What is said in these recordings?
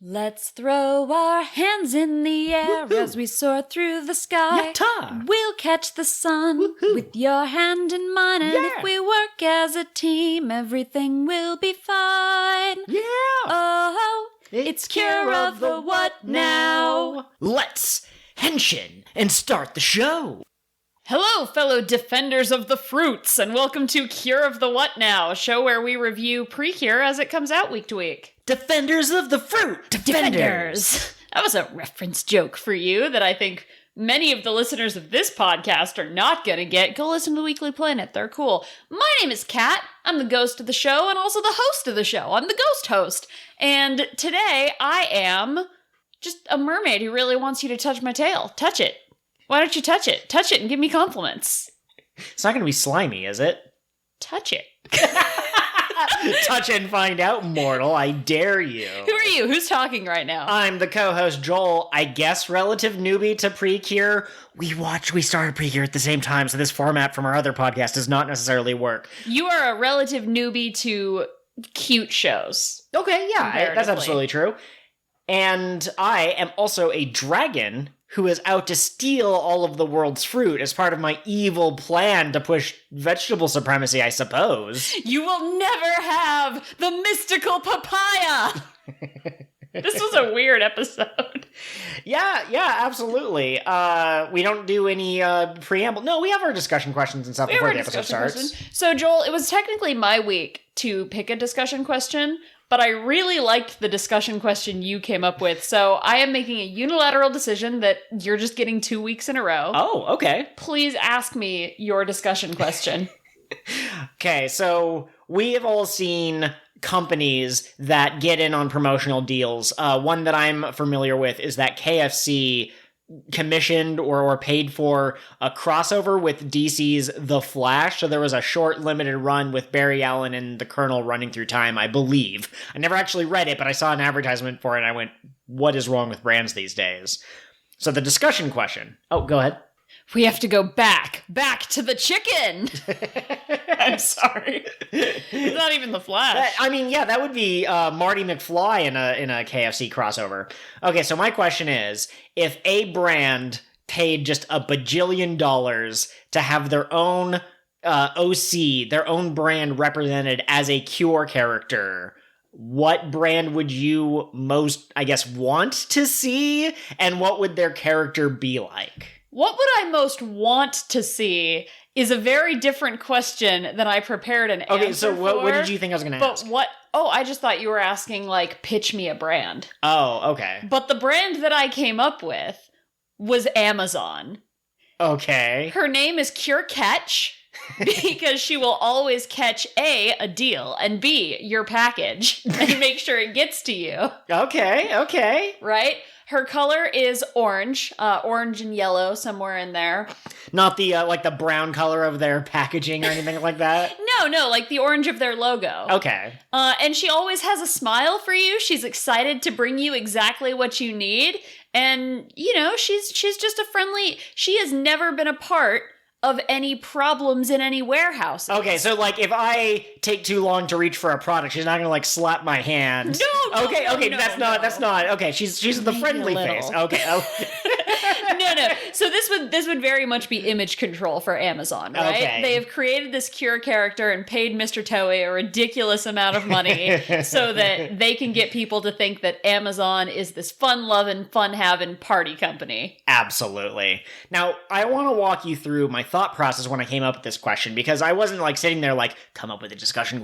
Let's throw our hands in the air Woo-hoo. as we soar through the sky. Yatta. We'll catch the sun Woo-hoo. with your hand in mine. And Yeah. if we work as a team, everything will be fine. Yeah. Oh, it's Cure of the What Now. Let's henshin and start the show. Hello, fellow defenders of the fruits, and welcome to Cure of the What Now, a show where we review PreCure as it comes out week to week. Defenders of the fruit. Defenders. That was a reference joke for you that I think many of the listeners of this podcast are not going to get. Go listen to the Weekly Planet. They're cool. My name is Kat. I'm the ghost of the show and also the host of the show. I'm the ghost host. And today I am just a mermaid who really wants you to touch my tail. Touch it. Why don't you touch it? Touch it and give me compliments. It's not going to be slimy, is it? Touch it. Touch and find out, mortal. I dare you. Who are you? Who's talking right now? I'm the co-host, Joel. I guess relative newbie to PreCure. We started PreCure at the same time, so this format from our other podcast does not necessarily work. You are a relative newbie to cute shows. Okay, yeah, that's absolutely true. And I am also a dragon who is out to steal all of the world's fruit as part of my evil plan to push vegetable supremacy, I suppose. You will never have the mystical papaya! This was a weird episode. Yeah, absolutely. We don't do any preamble. No, we have our discussion questions and stuff before the episode starts. So, Joel, it was technically my week to pick a discussion question, but I really liked the discussion question you came up with, so I am making a unilateral decision that you're just getting 2 weeks in a row. Oh, okay. Please ask me your discussion question. Okay, so we have all seen companies that get in on promotional deals. One that I'm familiar with is that KFC commissioned or paid for a crossover with DC's The Flash. So there was a short limited run with Barry Allen and the Colonel running through time, I believe. I never actually read it, but I saw an advertisement for it and I went, what is wrong with brands these days? So the discussion question. Oh, go ahead. We have to go back to the chicken. I'm sorry. It's not even the Flash. That would be Marty McFly in a KFC crossover. Okay, so my question is, if a brand paid just $1 bajillion to have their own OC, their own brand represented as a Cure character, what brand would you most, I guess, want to see, and what would their character be like? What would I most want to see is a very different question than I prepared an answer for. Okay, so what did you think I was going to ask? I just thought you were asking, pitch me a brand. Oh, okay. But the brand that I came up with was Amazon. Okay. Her name is Cure Catch, because she will always catch A deal, and B, your package, and make sure it gets to you. Okay. Right? Her color is orange and yellow, somewhere in there. Not the, the brown color of their packaging or anything like that? No, like the orange of their logo. Okay. And she always has a smile for you. She's excited to bring you exactly what you need. And, she's just a friendly... She has never been a part of any problems in any warehouses. Okay, so, if I take too long to reach for a product, she's not gonna, slap my hand. No, that's not. Okay, she's the friendly face. Okay. No. So this would very much be image control for Amazon, right? Okay. They have created this Cure character and paid Mr. Toei a ridiculous amount of money so that they can get people to think that Amazon is this fun-loving, fun-having party company. Absolutely. Now, I want to walk you through my thought process when I came up with this question, because I wasn't sitting there come up with a discussion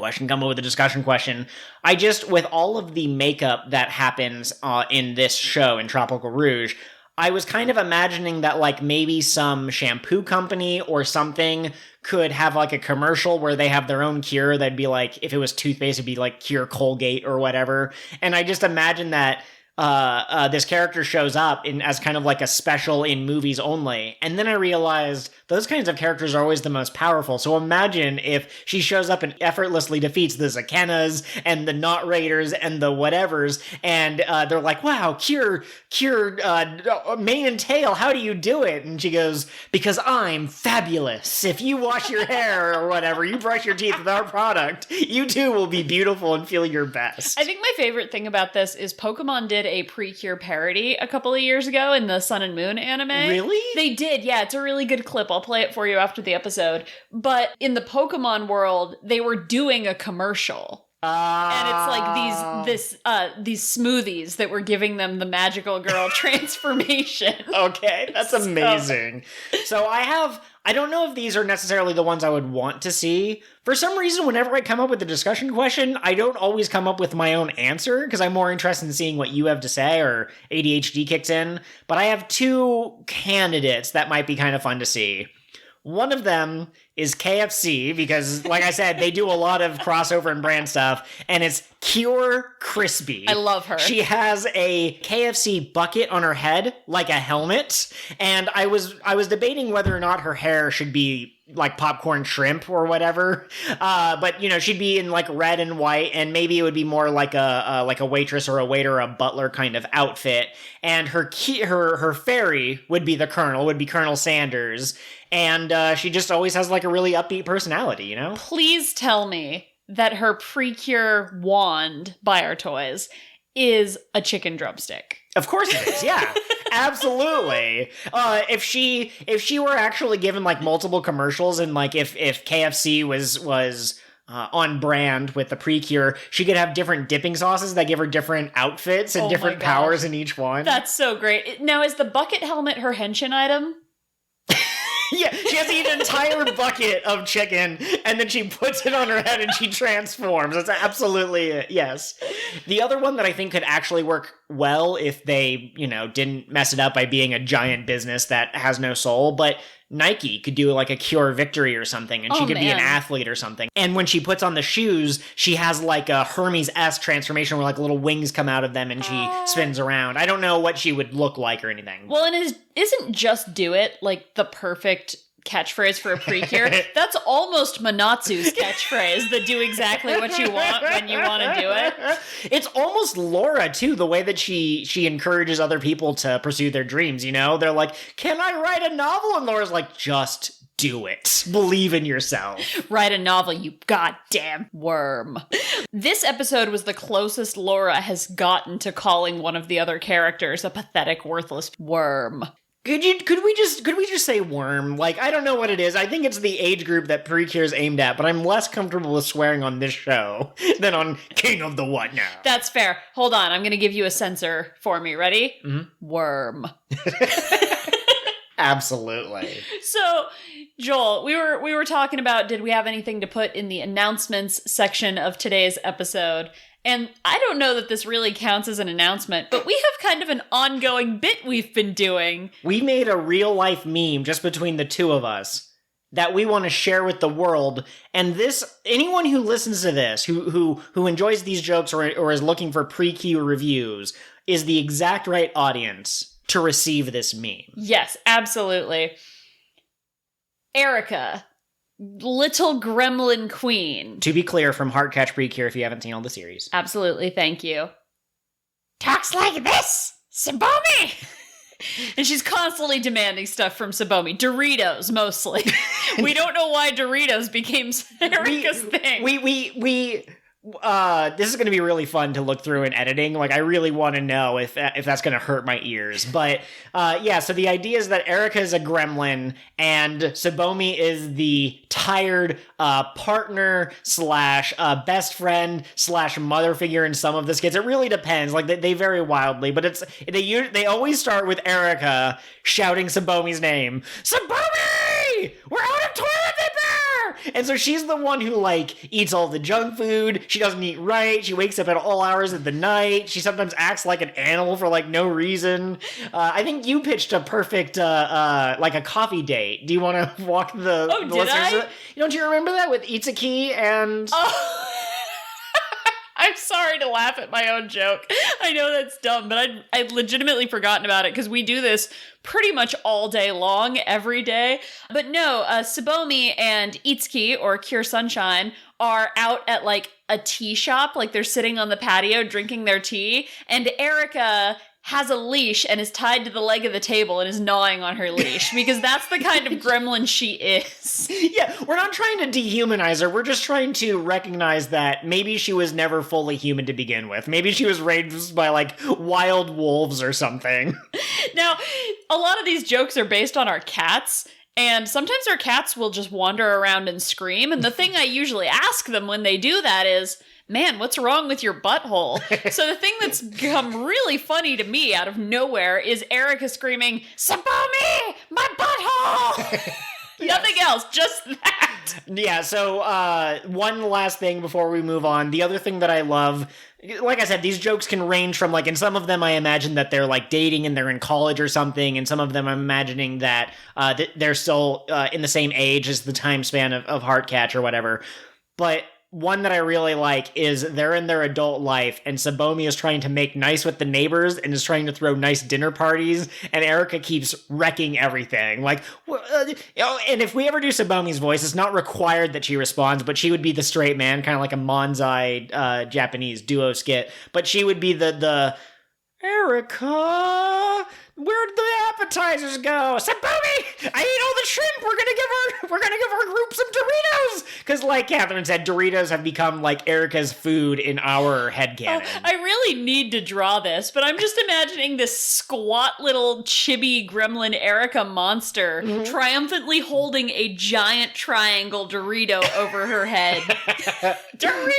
question. I just, with all of the makeup that happens in this show, in Tropical Rouge, I was kind of imagining that maybe some shampoo company or something could have a commercial where they have their own cure. That'd be if it was toothpaste, it'd be Cure Colgate or whatever. And I just imagine that this character shows up as kind of a special in movies only. And then I realized those kinds of characters are always the most powerful. So imagine if she shows up and effortlessly defeats the Zakenas and the Not Raiders and the whatevers, and they're like, wow, Cure, mane and tail, how do you do it? And she goes, because I'm fabulous. If you wash your hair or whatever, you brush your teeth with our product, you too will be beautiful and feel your best. I think my favorite thing about this is Pokemon did did a PreCure parody a couple of years ago in the Sun and Moon anime. Really? They did, yeah. It's a really good clip. I'll play it for you after the episode. But in the Pokemon world, they were doing a commercial. And it's like these smoothies that were giving them the magical girl transformation. Okay, that's amazing. So I don't know if these are necessarily the ones I would want to see. For some reason, whenever I come up with a discussion question, I don't always come up with my own answer because I'm more interested in seeing what you have to say or ADHD kicks in. But I have two candidates that might be kind of fun to see. One of them is KFC because, like I said, they do a lot of crossover and brand stuff, and it's Cure Crispy. I love her. She has a KFC bucket on her head, like a helmet, and I was debating whether or not her hair should be like popcorn shrimp or whatever, but you know, she'd be in like red and white, and maybe it would be more like a waitress or a waiter or a butler kind of outfit, and her fairy would be Colonel Sanders, and she just always has like a really upbeat personality, you know? Please tell me that her PreCure wand by our toys is a chicken drumstick. Of course it is, yeah. Absolutely. If she were actually given like multiple commercials and like if KFC was on brand with the PreCure, she could have different dipping sauces that give her different outfits and different powers in each one. That's so great. Now, is the bucket helmet her henshin item? Yeah, she has to eat an entire bucket of chicken, and then she puts it on her head and she transforms. That's absolutely it, yes. The other one that I think could actually work well if they, you know, didn't mess it up by being a giant business that has no soul, but Nike could do like a Cure Victory or something, and she could be an athlete or something. And when she puts on the shoes, she has like a Hermes-esque transformation where like little wings come out of them and she spins around. I don't know what she would look like or anything. Well, and isn't just do it like the perfect catchphrase for a PreCure? That's almost Manatsu's catchphrase, that do exactly what you want when you want to do it. It's almost Laura too, the way that she encourages other people to pursue their dreams, you know? They're like, "Can I write a novel?" And Laura's like, "Just do it. Believe in yourself. Write a novel, you goddamn worm." This episode was the closest Laura has gotten to calling one of the other characters a pathetic, worthless worm. Could we just say worm? Like, I don't know what it is. I think it's the age group that PreCure is aimed at, but I'm less comfortable with swearing on this show than on King of the What Now. That's fair. Hold on, I'm gonna give you a censor for me. Ready? Mm-hmm. Worm. Absolutely. So, Joel, we were talking about, did we have anything to put in the announcements section of today's episode? And I don't know that this really counts as an announcement, but we have kind of an ongoing bit we've been doing. We made a real-life meme just between the two of us that we want to share with the world. And anyone who listens to this, who enjoys these jokes or is looking for PreCure reviews, is the exact right audience to receive this meme. Yes, absolutely. Erika, little gremlin queen. To be clear, from Heart Catch PreCure if you haven't seen all the series. Absolutely, thank you. Talks like this, Tsubomi! And she's constantly demanding stuff from Tsubomi. Doritos, mostly. We don't know why Doritos became Erika's thing. This is going to be really fun to look through in editing. Like, I really want to know if that's going to hurt my ears. But, yeah, so the idea is that Erika is a gremlin, and Tsubomi is the tired partner / best friend / mother figure in some of the skits. It really depends. Like, they vary wildly, but they always start with Erika shouting Tsubomi's name. Tsubomi! We're out of toilet paper! And so she's the one who, like, eats all the junk food. She doesn't eat right. She wakes up at all hours of the night. She sometimes acts like an animal for, like, no reason. I think you pitched a perfect, like, a coffee date. Do you want to walk the listeners? Don't you remember that with Itsuki and... Oh. I'm sorry to laugh at my own joke. I know that's dumb, but I'd legitimately forgotten about it because we do this pretty much all day long, every day. But no, Tsubomi and Itsuki, or Cure Sunshine, are out at like a tea shop. Like they're sitting on the patio drinking their tea. And Erika has a leash and is tied to the leg of the table and is gnawing on her leash, because that's the kind of gremlin she is. Yeah, we're not trying to dehumanize her. We're just trying to recognize that maybe she was never fully human to begin with. Maybe she was raised by, like, wild wolves or something. Now, a lot of these jokes are based on our cats, and sometimes our cats will just wander around and scream, and the thing I usually ask them when they do that is, man, what's wrong with your butthole? So the thing that's become really funny to me out of nowhere is Erika screaming, Tsubomi, my butthole! Yes. Nothing else, just that. Yeah, so one last thing before we move on. The other thing that I love, like I said, these jokes can range from, like, in some of them I imagine that they're, like, dating and they're in college or something, and some of them I'm imagining that they're still in the same age as the time span of Heartcatch or whatever. But one that I really like is they're in their adult life, and Tsubomi is trying to make nice with the neighbors and is trying to throw nice dinner parties, and Erika keeps wrecking everything. Like, and if we ever do Tsubomi's voice, it's not required that she responds, but she would be the straight man, kind of like a Manzai Japanese duo skit. But she would be the Erika, where'd the appetizers go? Tsubomi, I ate all the shrimp. We're gonna give our group some Doritos. Because, like Catherine said, Doritos have become like Erika's food in our headcanon. Oh, I really need to draw this, but I'm just imagining this squat little chibi gremlin Erika monster triumphantly holding a giant triangle Dorito over her head. Dorito!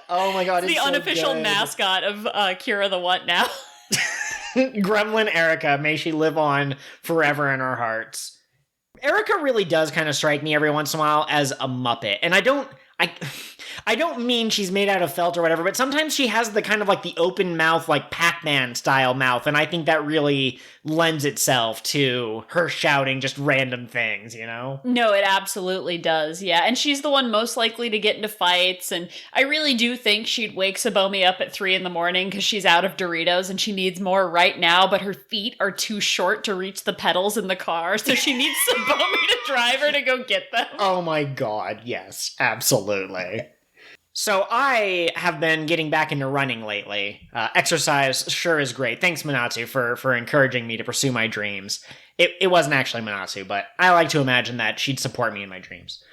Oh my god, it's the so unofficial good. mascot of Cure the What Now? Gremlin Erika, may she live on forever in our hearts. Erika really does kind of strike me every once in a while as a Muppet, and I don't mean she's made out of felt or whatever, but sometimes she has the kind of like the open mouth, like Pac-Man style mouth, and I think that really lends itself to her shouting just random things, you know? No, it absolutely does, yeah. And she's the one most likely to get into fights, and I really do think she'd wake Tsubomi up at 3 a.m. because she's out of Doritos and she needs more right now, but her feet are too short to reach the pedals in the car, so she needs Tsubomi to drive her to go get them. Oh my god, yes, absolutely. So I have been getting back into running lately. Exercise sure is great. Thanks, Manatsu, for encouraging me to pursue my dreams. It wasn't actually Manatsu, but I like to imagine that she'd support me in my dreams.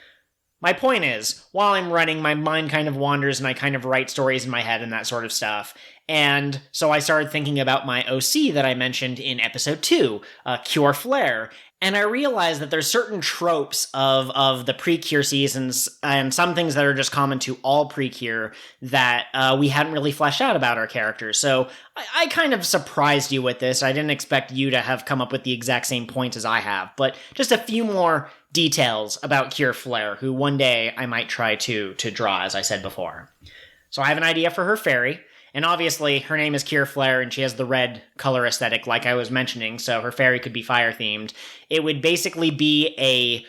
My point is, while I'm running, my mind kind of wanders and I kind of write stories in my head and that sort of stuff. And so I started thinking about my OC that I mentioned in episode 2, Cure Flare. And I realized that there's certain tropes of the pre-Cure seasons and some things that are just common to all pre-Cure that we hadn't really fleshed out about our characters. So I kind of surprised you with this. I didn't expect you to have come up with the exact same points as I have, but just a few more details about Cure Flare, who one day I might try to draw, as I said before. So I have an idea for her fairy. And obviously, her name is Cure Flare, and she has the red color aesthetic, like I was mentioning, so her fairy could be fire-themed. It would basically be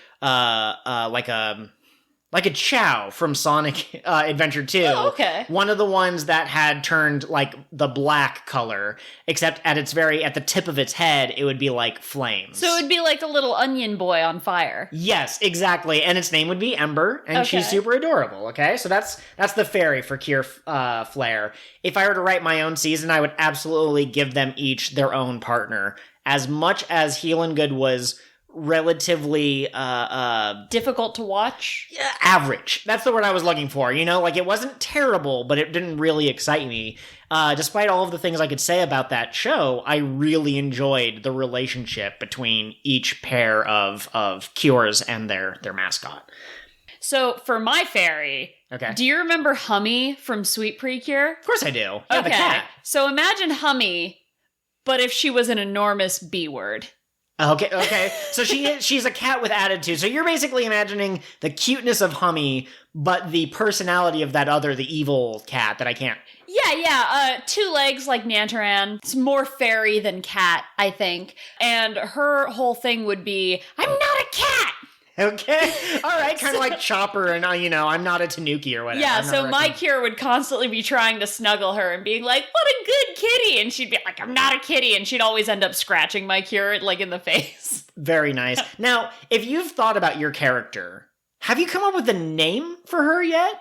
like a Chow from Sonic Adventure 2. Oh, okay. One of the ones that had turned, like, the black color, except at the tip of its head, it would be like flames. So it would be like a little onion boy on fire. Yes, exactly. And its name would be Ember, and she's super adorable, okay? So that's the fairy for Cure Flare. If I were to write my own season, I would absolutely give them each their own partner. As much as Healin' Good was relatively difficult to watch, average, that's the word I was looking for, you know, like it wasn't terrible, but it didn't really excite me. Despite all of the things I could say about that show, I really enjoyed the relationship between each pair of Cures and their mascot. So for my fairy, okay, do you remember Hummy from Sweet PreCure? Of course I do. Yeah, okay, the cat. So imagine Hummy, but if she was an enormous B word. Okay. So she's a cat with attitude. So you're basically imagining the cuteness of Hummy, but the personality of that other, the evil cat that I can't. Yeah. 2 legs like Nantaran. It's more fairy than cat, I think. And her whole thing would be, I'm not a cat! Okay. All right. Kind of like Chopper and, I'm not a Tanuki or whatever. Yeah, so my Cure would constantly be trying to snuggle her and being like, what a good kitty! And she'd be like, I'm not a kitty! And she'd always end up scratching my Cure, like, in the face. Very nice. Now, if you've thought about your character, have you come up with a name for her yet?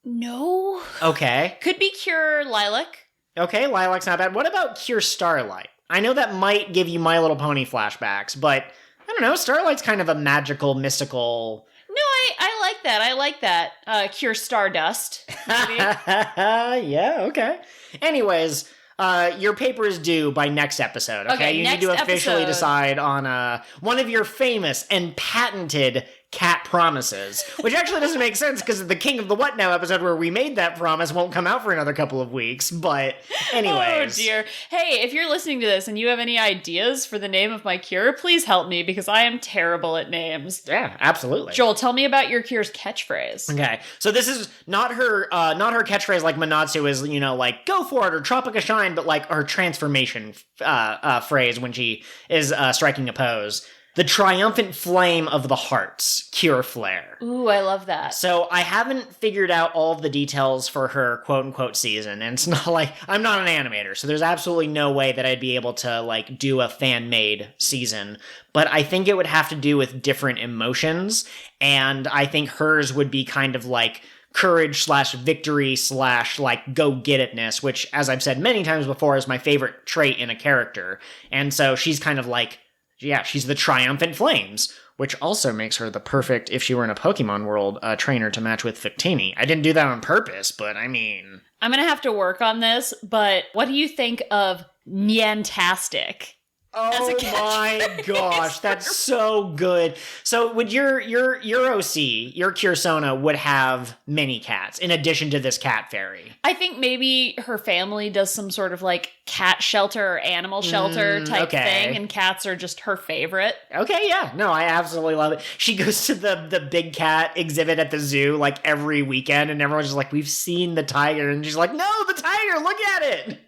No. Okay. Could be Cure Lilac. Okay, Lilac's not bad. What about Cure Starlight? I know that might give you My Little Pony flashbacks, but I don't know. Starlight's kind of a magical, mystical... No, I like that. I like that. Cure Stardust. Yeah, okay. Anyways, your paper is due by next episode, okay? You need to officially decide on one of your famous and patented cat promises, which actually doesn't make sense because the King of the What Now episode where we made that promise won't come out for another couple of weeks, but anyways. Oh dear. Hey, if you're listening to this and you have any ideas for the name of my cure, please help me because I am terrible at names. Yeah, absolutely. Joel, tell me about your cure's catchphrase. Okay, so this is not her catchphrase like Manatsu is, like, go for it or Tropica Shine, but like her transformation phrase when she is striking a pose. The triumphant flame of the hearts, Cure Flare. Ooh, I love that. So I haven't figured out all of the details for her quote-unquote season, and it's not like, I'm not an animator, so there's absolutely no way that I'd be able to, like, do a fan-made season, but I think it would have to do with different emotions, and I think hers would be kind of like courage / victory / like go-get-itness, which, as I've said many times before, is my favorite trait in a character, and so she's kind of like, yeah, she's the triumphant flames, which also makes her the perfect, if she were in a Pokemon world, trainer to match with Victini. I didn't do that on purpose, but I mean... I'm gonna have to work on this, but what do you think of Nyantastic? Oh my gosh, that's so good. So would your OC, your CureSona, would have many cats in addition to this cat fairy? I think maybe her family does some sort of like cat shelter or animal shelter type thing, and cats are just her favorite. Okay, yeah. No, I absolutely love it. She goes to the big cat exhibit at the zoo like every weekend, and everyone's just like, we've seen the tiger, and she's like, no, the tiger, look at it!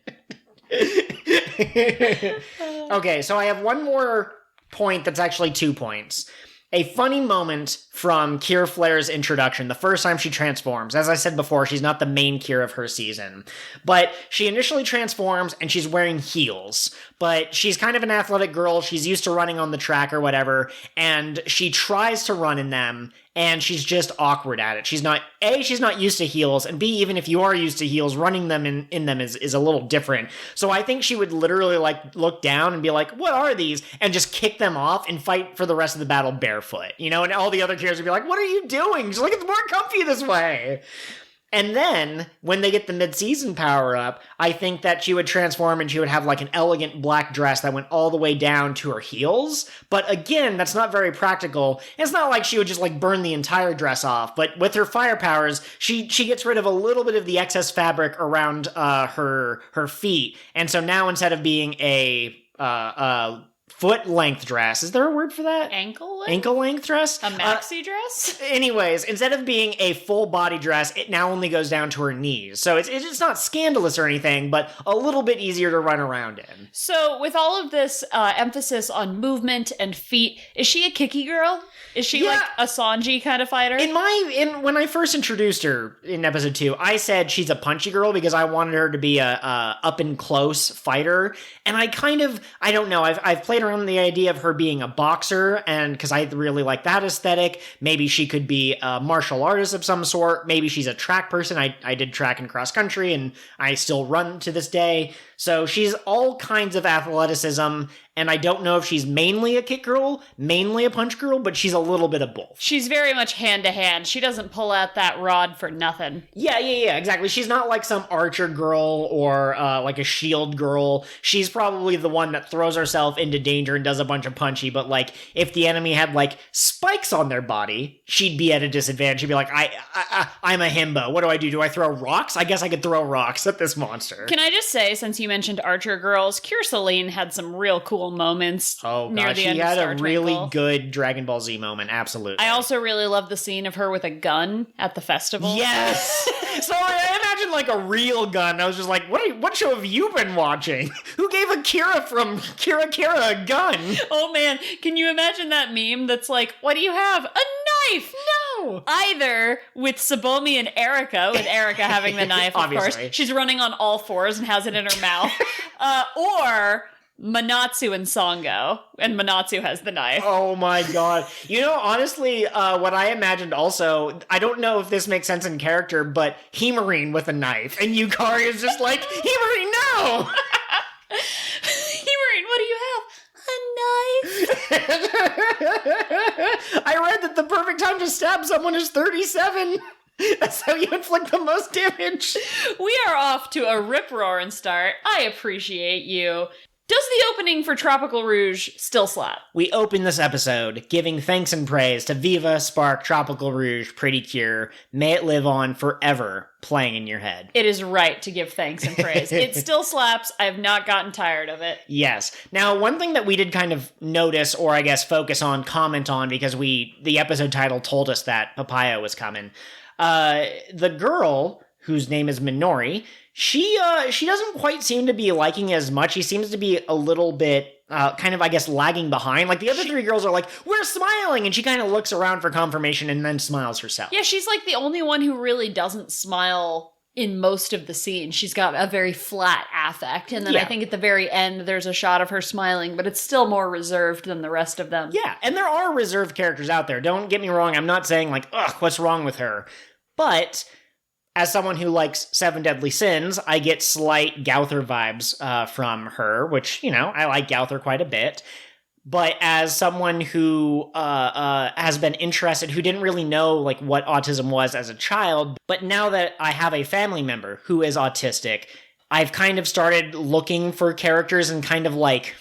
Okay, so I have one more point that's actually 2 points. A funny moment from Cure Flare's introduction, the first time she transforms. As I said before, she's not the main cure of her season. But she initially transforms and she's wearing heels. But she's kind of an athletic girl. She's used to running on the track or whatever. And she tries to run in them. And she's just awkward at it. She's not used to heels, and B, even if you are used to heels, running them in them is a little different. So I think she would literally like look down and be like, what are these? And just kick them off and fight for the rest of the battle barefoot, and all the other characters would be like, what are you doing? She's like, it's more comfy this way. And then, when they get the mid-season power-up, I think that she would transform and she would have like an elegant black dress that went all the way down to her heels. But again, that's not very practical. It's not like she would just like burn the entire dress off. But with her fire powers, she gets rid of a little bit of the excess fabric around her feet. And so now instead of being a foot-length dress. Is there a word for that? Ankle length? Ankle-length dress? A maxi dress? Anyways, instead of being a full-body dress, it now only goes down to her knees. So it's not scandalous or anything, but a little bit easier to run around in. So with all of this emphasis on movement and feet, is she a kicky girl? Is she like a Sanji kind of fighter? When I first introduced her in episode 2, I said she's a punchy girl because I wanted her to be a up and close fighter, and I don't know. I've played around with the idea of her being a boxer, and because I really like that aesthetic. Maybe she could be a martial artist of some sort. Maybe she's a track person. I did track and cross country, and I still run to this day. So she's all kinds of athleticism, and I don't know if she's mainly a kick girl, mainly a punch girl, but she's a little bit of both. She's very much hand-to-hand. She doesn't pull out that rod for nothing. Yeah, exactly. She's not like some archer girl or like a shield girl. She's probably the one that throws herself into danger and does a bunch of punchy, but like if the enemy had like spikes on their body, she'd be at a disadvantage. She'd be like, I'm a himbo. What do I do? Do I throw rocks? I guess I could throw rocks at this monster. Can I just say, since you mentioned archer girls, CureSona had some real cool moments near the end of Star She had a really Twinkle. Good Dragon Ball Z moment, absolutely. I also really love the scene of her with a gun at the festival. Yes! So I imagine like a real gun. I was just like, what show have you been watching? Who gave Akira from Kira a gun? Oh man, can you imagine that meme that's like, what do you have? A knife! No! Either with Tsubomi and Erika, with Erika having the knife, of course. She's running on all fours and has it in her mouth. Or Manatsu and Sango, and Manatsu has the knife. Oh my god. You know, honestly, what I imagined also, I don't know if this makes sense in character, but Himurine with a knife, and Yukari is just like, Himurine, no! Himurine, what do you have? A knife. I read that the perfect time to stab someone is 37. That's how you inflict the most damage. We are off to a rip-roaring start. I appreciate you. Does the opening for Tropical Rouge still slap? We open this episode giving thanks and praise to Viva, Spark, Tropical Rouge, PreCure. May it live on forever, playing in your head. It is right to give thanks and praise. It still slaps. I have not gotten tired of it. Yes. Now, one thing that we did kind of notice, or I guess focus on, comment on, because the episode title told us that Papaya was coming. The girl, whose name is Minori, she doesn't quite seem to be liking as much. She seems to be a little bit, kind of, I guess, lagging behind. Like, the other three girls are like, we're smiling! And she kind of looks around for confirmation and then smiles herself. Yeah, she's like the only one who really doesn't smile in most of the scene. She's got a very flat affect. And then I think at the very end, there's a shot of her smiling, but it's still more reserved than the rest of them. Yeah, and there are reserved characters out there. Don't get me wrong. I'm not saying, like, ugh, what's wrong with her? But as someone who likes Seven Deadly Sins, I get slight Gowther vibes from her, which, you know, I like Gowther quite a bit. But as someone who has been interested, who didn't really know, like, what autism was as a child, but now that I have a family member who is autistic, I've kind of started looking for characters and kind of, like,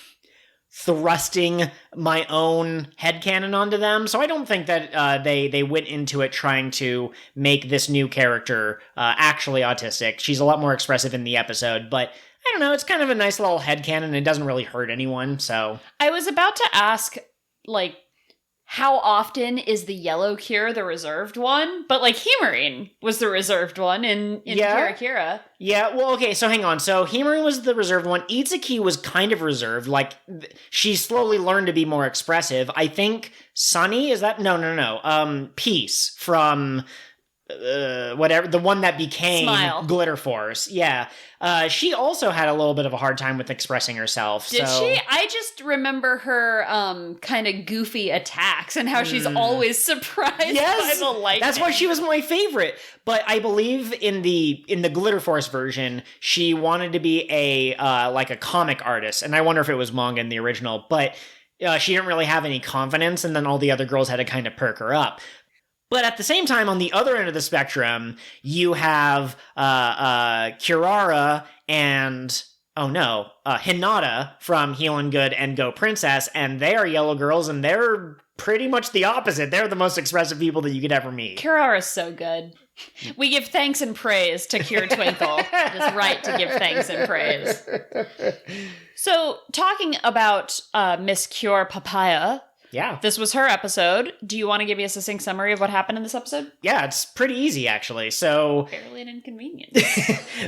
thrusting my own headcanon onto them. So I don't think that they went into it trying to make this new character actually autistic. She's a lot more expressive in the episode, but I don't know, it's kind of a nice little headcanon. It doesn't really hurt anyone, so. I was about to ask, like, how often is the yellow cure the reserved one? But, like, Himurine was the reserved one in Kira. Yeah, well, okay, so hang on. So Himurine was the reserved one. Itsuki was kind of reserved. Like, she slowly learned to be more expressive. I think Sunny, is that? No. Peace from whatever, the one that became Smile. Glitter Force. Yeah. She also had a little bit of a hard time with expressing herself. Did she? I just remember her kind of goofy attacks and how she's always surprised by the lightning. That's why she was my favorite. But I believe in the Glitter Force version, she wanted to be a comic artist, and I wonder if it was manga in the original, but she didn't really have any confidence, and then all the other girls had to kind of perk her up. But at the same time, on the other end of the spectrum, you have Kirara and, Hinata from Heal and Good and Go Princess, and they are yellow girls, and they're pretty much the opposite. They're the most expressive people that you could ever meet. Kirara's so good. We give thanks and praise to Cure Twinkle. It is right to give thanks and praise. So, talking about Miss Cure Papaya, yeah, this was her episode. Do you want to give me a succinct summary of what happened in this episode? Yeah, it's pretty easy, actually. So, barely an inconvenience.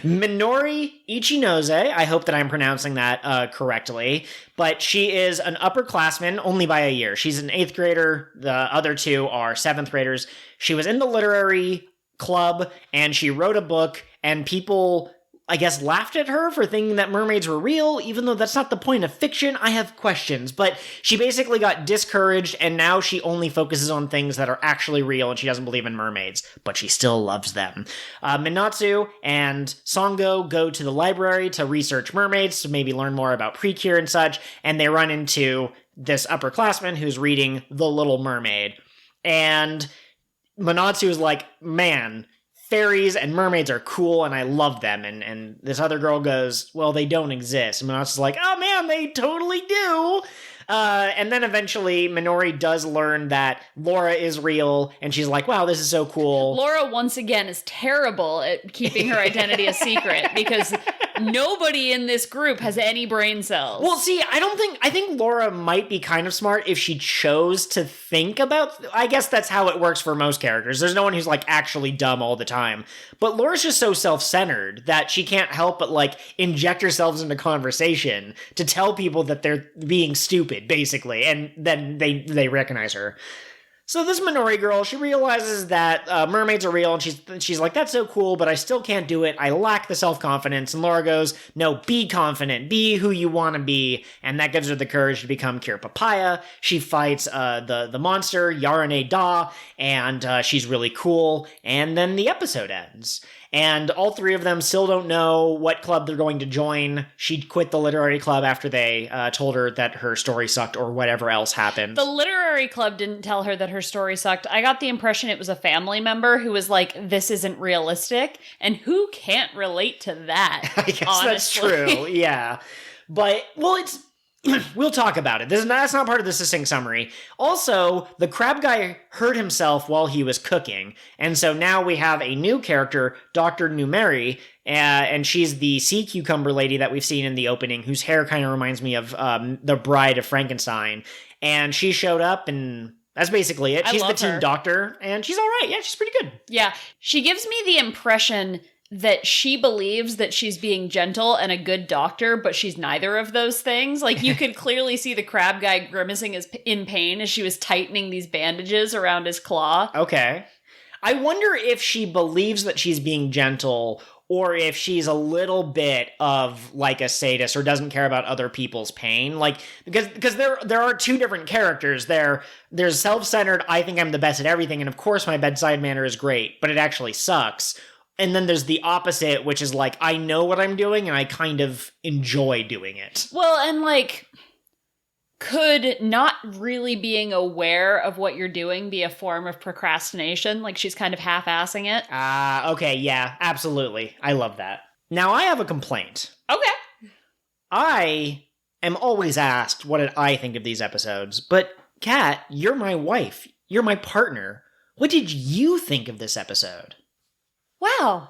Minori Ichinose, I hope that I'm pronouncing that correctly, but she is an upperclassman only by a year. She's an 8th grader. The other two are 7th graders. She was in the literary club, and she wrote a book, and people, I guess, laughed at her for thinking that mermaids were real, even though that's not the point of fiction. I have questions, but she basically got discouraged, and now she only focuses on things that are actually real, and she doesn't believe in mermaids, but she still loves them. Minatsu and Sango go to the library to research mermaids, to maybe learn more about PreCure and such, and they run into this upperclassman who's reading The Little Mermaid, and Minatsu is like, man, fairies and mermaids are cool and I love them. And this other girl goes, well, they don't exist. And Minatsu's like, oh man, they totally do. And then eventually Minori does learn that Laura is real, and she's like, wow, this is so cool. Laura, once again, is terrible at keeping her identity a secret because nobody in this group has any brain cells. Well, see, I think Laura might be kind of smart if she chose to think about, I guess that's how it works for most characters. There's no one who's like actually dumb all the time. But Laura's just so self-centered that she can't help but like inject herself into conversation to tell people that they're being stupid, basically, and then they recognize her. So this Minori girl, she realizes that mermaids are real, and she's like, that's so cool, but I still can't do it. I lack the self-confidence. And Laura goes, no, be confident. Be who you want to be. And that gives her the courage to become Cure Papaya. She fights the monster, Yarane Da, and she's really cool. And then the episode ends. And all three of them still don't know what club they're going to join. She quit the literary club after they told her that her story sucked or whatever else happened. The literary club didn't tell her that her story sucked. I got the impression it was a family member who was like, this isn't realistic. And who can't relate to that? I guess honestly? That's true, yeah. But, well, it's... We'll talk about it. That's not part of the succinct summary. Also, the crab guy hurt himself while he was cooking, and so now we have a new character, Dr. Numeri, and she's the sea cucumber lady that we've seen in the opening, whose hair kind of reminds me of the Bride of Frankenstein. And she showed up, and that's basically it. She's the teen doctor, and she's all right. Yeah, she's pretty good. Yeah, she gives me the impression that she believes that she's being gentle and a good doctor, but she's neither of those things. Like, you could clearly see the crab guy grimacing in pain as she was tightening these bandages around his claw. Okay. I wonder if she believes that she's being gentle, or if she's a little bit of like a sadist or doesn't care about other people's pain. Like, because there are two different characters. There's self-centered, I think I'm the best at everything, and of course my bedside manner is great, but it actually sucks. And then there's the opposite, which is like, I know what I'm doing and I kind of enjoy doing it. Well, and like, could not really being aware of what you're doing be a form of procrastination? Like, she's kind of half-assing it? Okay, yeah, absolutely. I love that. Now, I have a complaint. Okay. I am always asked what did I think of these episodes, but Kat, you're my wife. You're my partner. What did you think of this episode? Wow,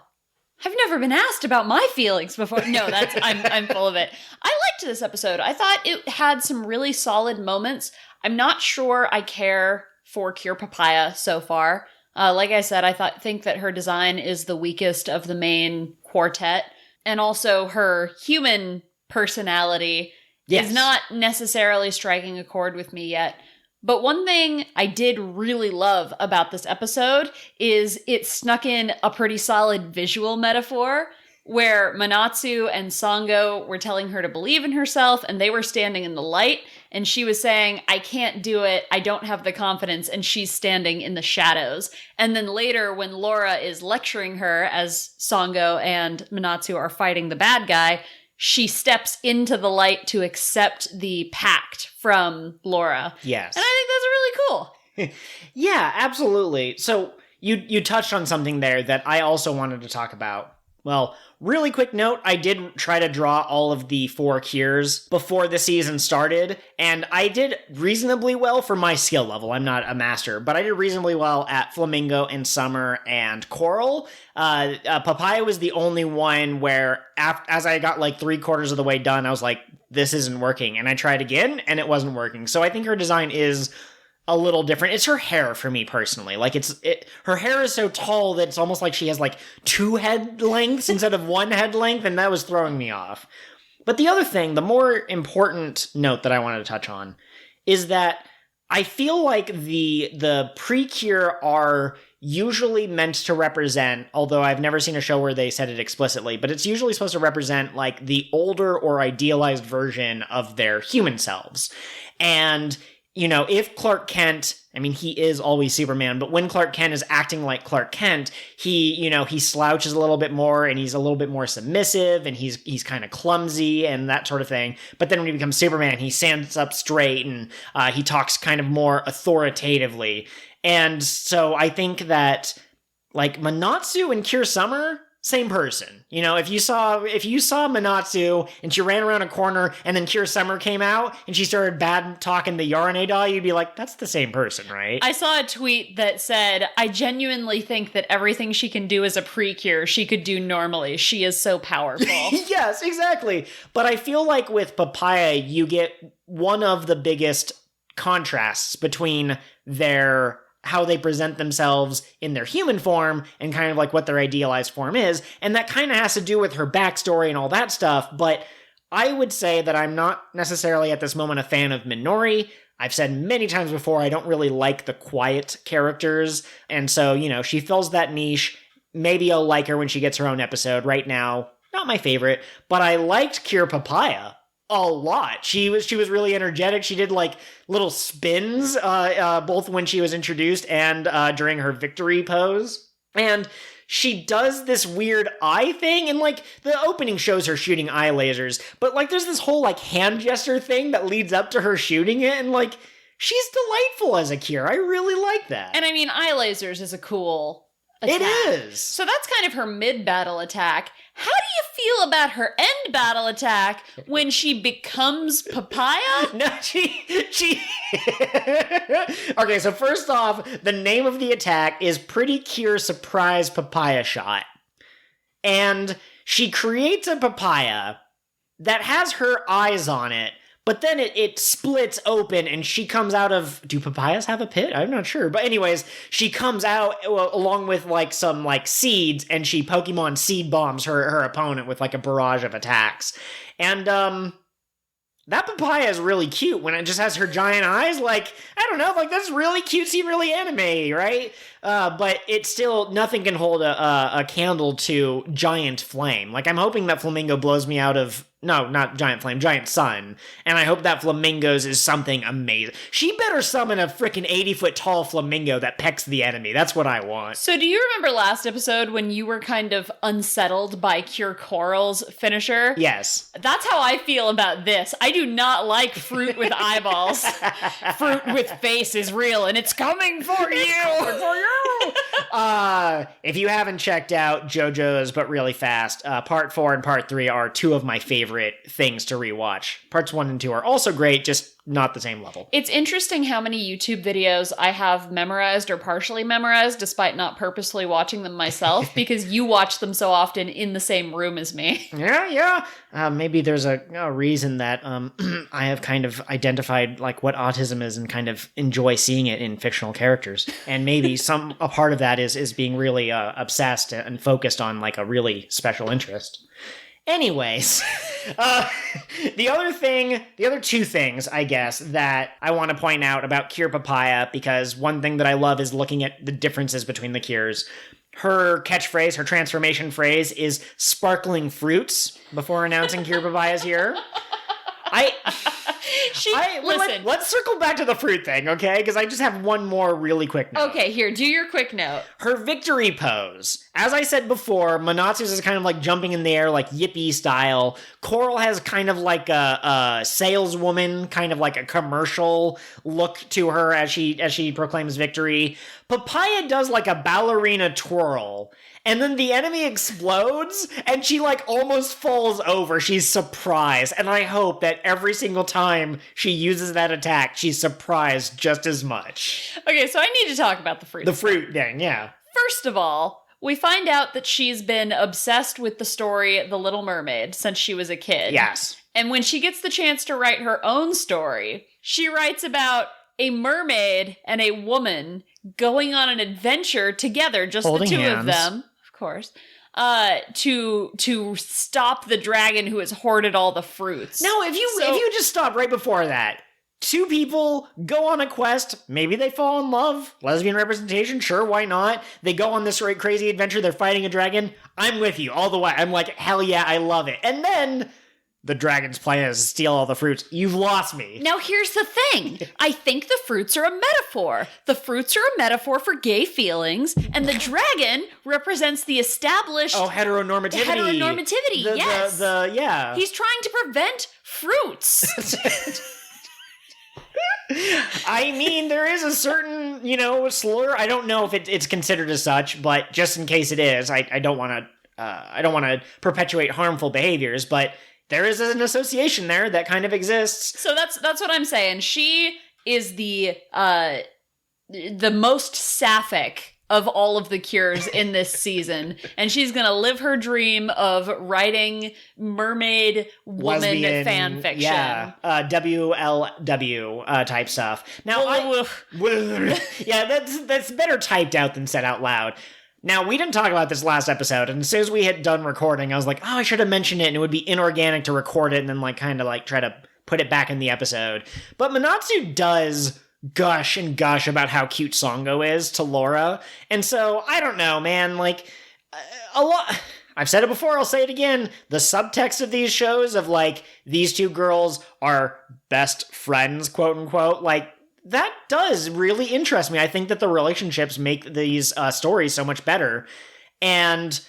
I've never been asked about my feelings before. No, I'm full of it. I liked this episode. I thought it had some really solid moments. I'm not sure I care for Cure Papaya so far. Like I said, I think that her design is the weakest of the main quartet, and also her human personality is not necessarily striking a chord with me yet. But one thing I did really love about this episode is it snuck in a pretty solid visual metaphor where Manatsu and Sango were telling her to believe in herself, and they were standing in the light, and she was saying, I can't do it, I don't have the confidence, and she's standing in the shadows. And then later, when Laura is lecturing her as Sango and Manatsu are fighting the bad guy, she steps into the light to accept the pact from Laura. Yes. And I think that's really cool. Yeah, absolutely. So you touched on something there that I also wanted to talk about. Well, really quick note, I did try to draw all of the 4 cures before the season started, and I did reasonably well for my skill level. I'm not a master, but I did reasonably well at Flamingo and Summer and Coral. Papaya was the only one where, as I got like 3/4 of the way done, I was like, this isn't working, and I tried again, and it wasn't working. So I think her design is a little different. It's her hair for me personally. Like her hair is so tall that it's almost like she has like 2 head lengths instead of 1 head length, and that was throwing me off. But the other thing, the more important note that I wanted to touch on, is that I feel like the PreCure are usually meant to represent, although I've never seen a show where they said it explicitly, but it's usually supposed to represent like the older or idealized version of their human selves. And you know, if Clark Kent, I mean, he is always Superman, but when Clark Kent is acting like Clark Kent, he slouches a little bit more, and he's a little bit more submissive, and he's kind of clumsy and that sort of thing. But then when he becomes Superman, he stands up straight, and he talks kind of more authoritatively. And so I think that, like, Manatsu and Cure Summer, same person. You know, if you saw Manatsu and she ran around a corner and then Cure Summer came out and she started bad talking to Yaraneda, you'd be like, that's the same person, right? I saw a tweet that said, I genuinely think that everything she can do as a PreCure, she could do normally. She is so powerful. Yes, exactly. But I feel like with Papaya, you get one of the biggest contrasts between how they present themselves in their human form and kind of like what their idealized form is. And that kind of has to do with her backstory and all that stuff. But I would say that I'm not necessarily at this moment a fan of Minori. I've said many times before, I don't really like the quiet characters. And so, you know, she fills that niche. Maybe I'll like her when she gets her own episode. Right now, not my favorite, but I liked Cure Papaya a lot. She was really energetic. She did like little spins, both when she was introduced and during her victory pose. And she does this weird eye thing, and like the opening shows her shooting eye lasers, but like there's this whole like hand gesture thing that leads up to her shooting it, and like she's delightful as a Cure. I really like that. And I mean, eye lasers is a cool attack. It is. So that's kind of her mid-battle attack. How do you feel about her end battle attack when she becomes Papaya? No, she. Okay, so first off, the name of the attack is PreCure Surprise Papaya Shot. And she creates a papaya that has her eyes on it, but then it splits open and she comes out of... Do papayas have a pit? I'm not sure. But anyways, she comes out along with like some like seeds, and she Pokemon seed bombs her opponent with like a barrage of attacks. And that papaya is really cute when it just has her giant eyes. Like, I don't know, like that's really cutesy, really anime, right? But it's still, nothing can hold a candle to Giant Flame. Like, I'm hoping that Flamingo blows me out of... No, not Giant Flame, Giant Sun. And I hope that Flamingo's is something amazing. She better summon a freaking 80-foot tall flamingo that pecks the enemy. That's what I want. So do you remember last episode when you were kind of unsettled by Cure Coral's finisher? Yes. That's how I feel about this. I do not like fruit with eyeballs. Fruit with face is real, and it's coming for you. If you haven't checked out JoJo's But Really Fast, Part 4 and Part 3 are two of my favorite things to rewatch. Parts 1 and 2 are also great, just not the same level. It's interesting how many YouTube videos I have memorized or partially memorized despite not purposely watching them myself, because you watch them so often in the same room as me. Yeah. Maybe there's a reason that I have kind of identified like what autism is and kind of enjoy seeing it in fictional characters. And maybe a part of that is being really obsessed and focused on like a really special interest. Anyways, the other two things, I guess, that I want to point out about Cure Papaya, because one thing that I love is looking at the differences between the Cures. Her catchphrase, her transformation phrase is sparkling fruits before announcing Cure Papaya's here. Listen. Let's circle back to the fruit thing, okay? Because I just have one more really quick note. Okay, here, do your quick note. Her victory pose. As I said before, Monatsu's is kind of like jumping in the air, like yippee style. Coral has kind of like a saleswoman, kind of like a commercial look to her as she proclaims victory. Papaya does like a ballerina twirl. And then the enemy explodes, and she, like, almost falls over. She's surprised. And I hope that every single time she uses that attack, she's surprised just as much. Okay, so I need to talk about the fruit. The fruit thing, yeah. First of all, we find out that she's been obsessed with the story The Little Mermaid since she was a kid. Yes. And when she gets the chance to write her own story, she writes about a mermaid and a woman going on an adventure together, just holding the two hands. Of them. Course, to stop the dragon who has hoarded all the fruits. No, if you just stop right before that, two people go on a quest, maybe they fall in love, lesbian representation, sure, why not? They go on this crazy adventure, they're fighting a dragon, I'm with you all the way. I'm like, hell yeah, I love it. And then the dragon's plan is to steal all the fruits. You've lost me. Now here's the thing. I think the fruits are a metaphor. The fruits are a metaphor for gay feelings, and the dragon represents the established... heteronormativity. Yes. Yeah. He's trying to prevent fruits. I mean, there is a certain, slur. I don't know if it's considered as such, but just in case it is, I don't want to perpetuate harmful behaviors, but there is an association there that kind of exists. So that's what I'm saying. She is the most sapphic of all of the Cures in this season, and she's gonna live her dream of writing mermaid woman lesbian fan fiction. Yeah, WLW type stuff. Now, that's better typed out than said out loud. Now, we didn't talk about this last episode, and as soon as we had done recording, I was like, I should have mentioned it, and it would be inorganic to record it and then, kind of try to put it back in the episode. But Manatsu does gush and gush about how cute Songo is to Laura. And so, I don't know, man, like, a lot... I've said it before, I'll say it again. The subtext of these shows of, like, these two girls are best friends, quote unquote, like, that does really interest me. I think that the relationships make these stories so much better. And,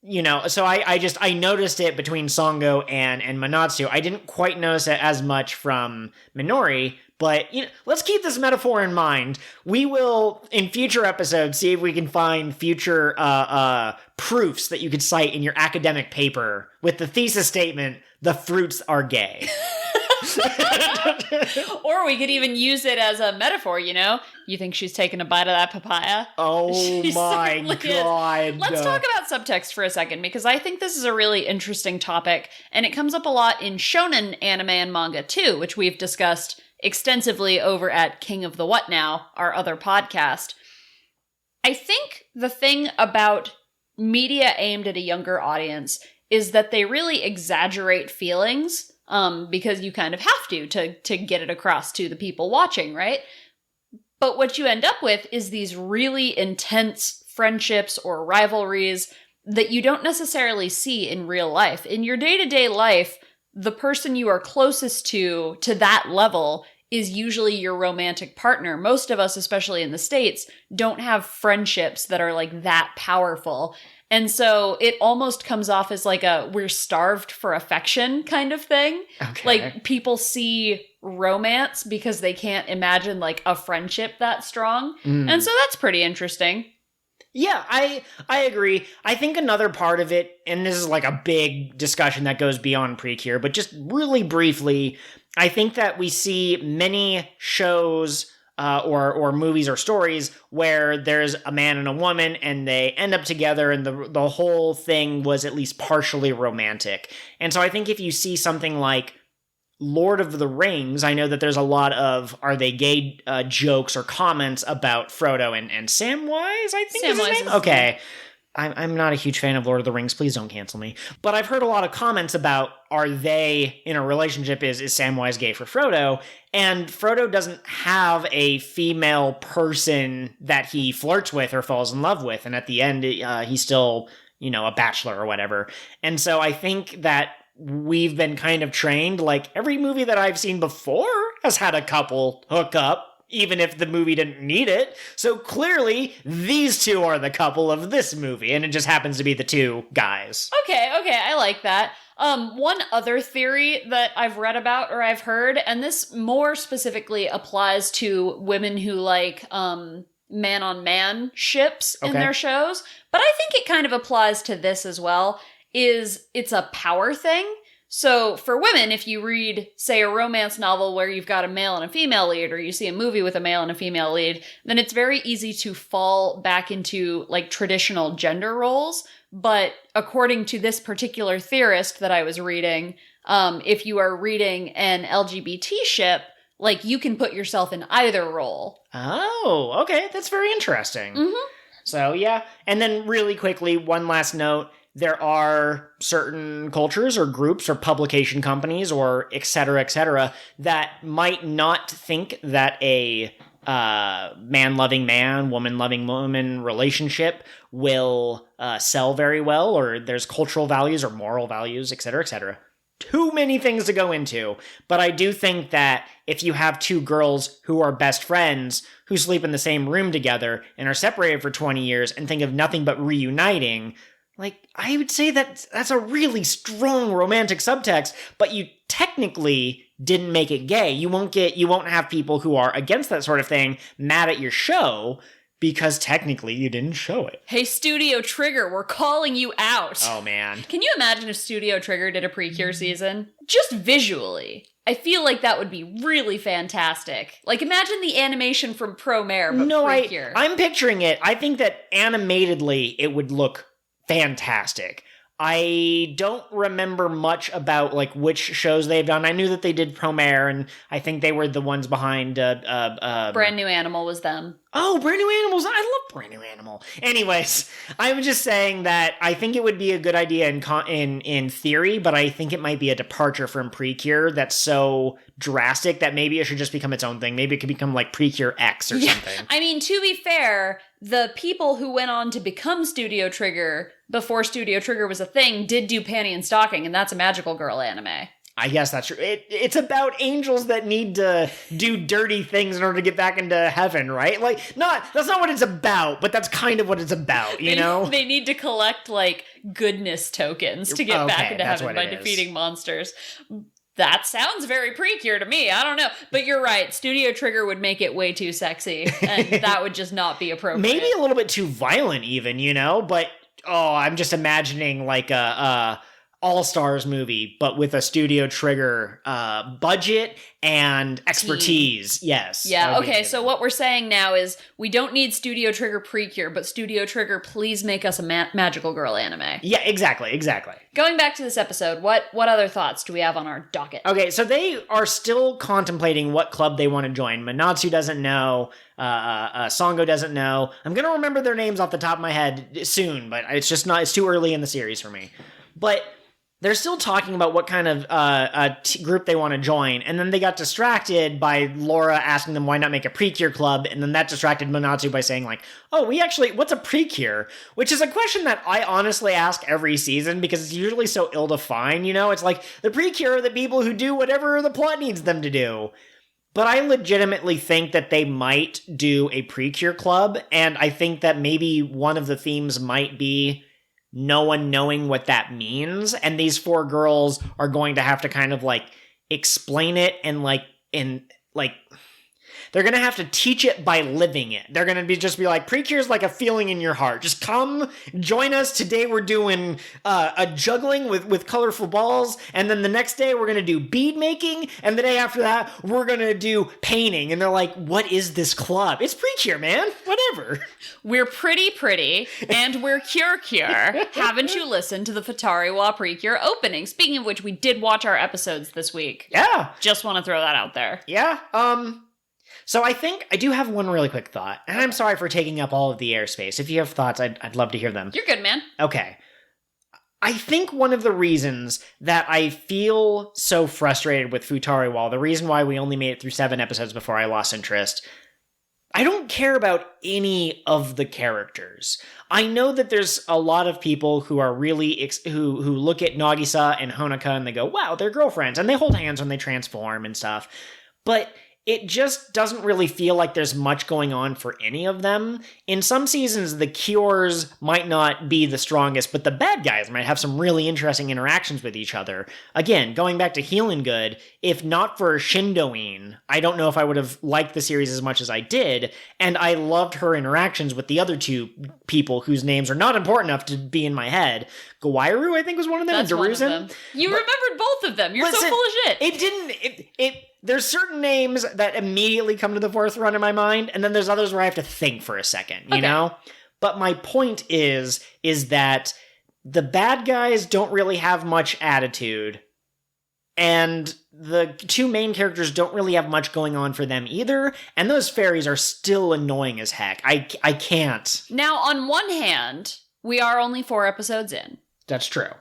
you know, so I noticed it between Songo and Manatsu. I didn't quite notice it as much from Minori, but, you know, let's keep this metaphor in mind. We will, in future episodes, see if we can find future proofs that you could cite in your academic paper with the thesis statement, "The fruits are gay." Or we could even use it as a metaphor, you know? You think she's taking a bite of that papaya? Oh my God. Let's talk about subtext for a second, because I think this is a really interesting topic, and it comes up a lot in shonen anime and manga too, which we've discussed extensively over at King of the What Now, our other podcast. I think the thing about media aimed at a younger audience is that they really exaggerate feelings, because you kind of have to get it across to the people watching, right? But what you end up with is these really intense friendships or rivalries that you don't necessarily see in real life. In your day-to-day life, the person you are closest to that level is usually your romantic partner. Most of us, especially in the States, don't have friendships that are like that powerful. And so it almost comes off as like a we're starved for affection kind of thing. Okay. Like people see romance because they can't imagine like a friendship that strong. And so that's pretty interesting. Yeah, I agree. I think another part of it, and this is like a big discussion that goes beyond PreCure, but just really briefly, I think that we see many shows or movies or stories where there's a man and a woman and they end up together and the whole thing was at least partially romantic. And so I think if you see something like Lord of the Rings, I know that there's a lot of are they gay jokes or comments about Frodo and Samwise, I think is his name? Okay. I'm not a huge fan of Lord of the Rings. Please don't cancel me. But I've heard a lot of comments about are they in a relationship? Is Samwise gay for Frodo? And Frodo doesn't have a female person that he flirts with or falls in love with. And at the end, he's still, you know, a bachelor or whatever. And so I think that we've been kind of trained, like every movie that I've seen before has had a couple hook up, even if the movie didn't need it. So clearly, these two are the couple of this movie, and it just happens to be the two guys. Okay, I like that. One other theory that I've read about or I've heard, and this more specifically applies to women who like man-on-man ships in their shows, but I think it kind of applies to this as well, is it's a power thing. So for women, if you read, say, a romance novel where you've got a male and a female lead, or you see a movie with a male and a female lead, then it's very easy to fall back into like traditional gender roles. But according to this particular theorist that I was reading, if you are reading an LGBT ship, like you can put yourself in either role. Oh, okay. That's very interesting. Mm-hmm. So yeah. And then really quickly, one last note. There are certain cultures or groups or publication companies or et cetera, that might not think that a man-loving man, woman-loving woman relationship will sell very well, or there's cultural values or moral values, et cetera. Too many things to go into, but I do think that if you have two girls who are best friends who sleep in the same room together and are separated for 20 years and think of nothing but reuniting, like, I would say that that's a really strong romantic subtext, but you technically didn't make it gay. You won't have people who are against that sort of thing mad at your show because technically you didn't show it. Hey, Studio Trigger, we're calling you out. Oh, man. Can you imagine if Studio Trigger did a PreCure season? Just visually. I feel like that would be really fantastic. Like, imagine the animation from Promare, but PreCure. I'm picturing it. I think that animatedly it would look fantastic. I don't remember much about like which shows they've done. I knew that they did Promare, and I think they were the ones behind Brand New Animal was them. Oh, Brand New Animals. I brand new animal. Anyways, I'm just saying that I think it would be a good idea in theory, but I think it might be a departure from PreCure that's so drastic that maybe it should just become its own thing. Maybe it could become like PreCure X or something. I mean, to be fair, the people who went on to become Studio Trigger before Studio Trigger was a thing did do Panty and Stocking, and that's a magical girl anime. I guess that's true. It's about angels that need to do dirty things in order to get back into heaven, right? Like, that's not what it's about, but that's kind of what it's about, you know? They need to collect, like, goodness tokens to get back into heaven by defeating monsters. That sounds very PreCure to me. I don't know. But you're right. Studio Trigger would make it way too sexy, and that would just not be appropriate. Maybe a little bit too violent even, you know? But, I'm just imagining, like, a All-Stars movie, but with a Studio Trigger budget and expertise. Yes. Yeah, okay, so what we're saying now is we don't need Studio Trigger PreCure, but Studio Trigger, please make us a magical girl anime. Yeah, exactly. Going back to this episode, what other thoughts do we have on our docket? Okay, so they are still contemplating what club they want to join. Manatsu doesn't know. Sango doesn't know. I'm going to remember their names off the top of my head soon, but it's too early in the series for me. But they're still talking about what kind of group they want to join, and then they got distracted by Laura asking them why not make a PreCure club, and then that distracted Manatsu by saying, like, what's a PreCure? Which is a question that I honestly ask every season, because it's usually so ill-defined, you know? It's like, the PreCure are the people who do whatever the plot needs them to do. But I legitimately think that they might do a PreCure club, and I think that maybe one of the themes might be no one knowing what that means, and these four girls are going to have to kind of like explain it and they're going to have to teach it by living it. They're going to just be like, PreCure is like a feeling in your heart. Just come, join us. Today we're doing a juggling with colorful balls, and then the next day we're going to do bead making, and the day after that we're going to do painting. And they're like, what is this club? It's PreCure, man. Whatever. We're pretty, and we're Cure. Haven't you listened to the Futari Wa PreCure opening? Speaking of which, we did watch our episodes this week. Yeah. Just want to throw that out there. Yeah. So I think I do have one really quick thought, and I'm sorry for taking up all of the airspace. If you have thoughts, I'd love to hear them. You're good, man. Okay. I think one of the reasons that I feel so frustrated with Futari Wa, the reason why we only made it through 7 episodes before I lost interest, I don't care about any of the characters. I know that there's a lot of people who are really, who look at Nagisa and Honoka and they go, wow, they're girlfriends, and they hold hands when they transform and stuff. But it just doesn't really feel like there's much going on for any of them. In some seasons, the Cures might not be the strongest, but the bad guys might have some really interesting interactions with each other. Again, going back to Healing Good, if not for Shindoine, I don't know if I would have liked the series as much as I did, and I loved her interactions with the other two people whose names are not important enough to be in my head. Gawairu, I think, was one of them. That's one of them. You remembered both of them. You're so full of shit. There's certain names that immediately come to the forefront in my mind, and then there's others where I have to think for a second, you know? But my point is that the bad guys don't really have much attitude, and the two main characters don't really have much going on for them either, and those fairies are still annoying as heck. I can't. Now, on one hand, we are only 4 episodes in. That's true.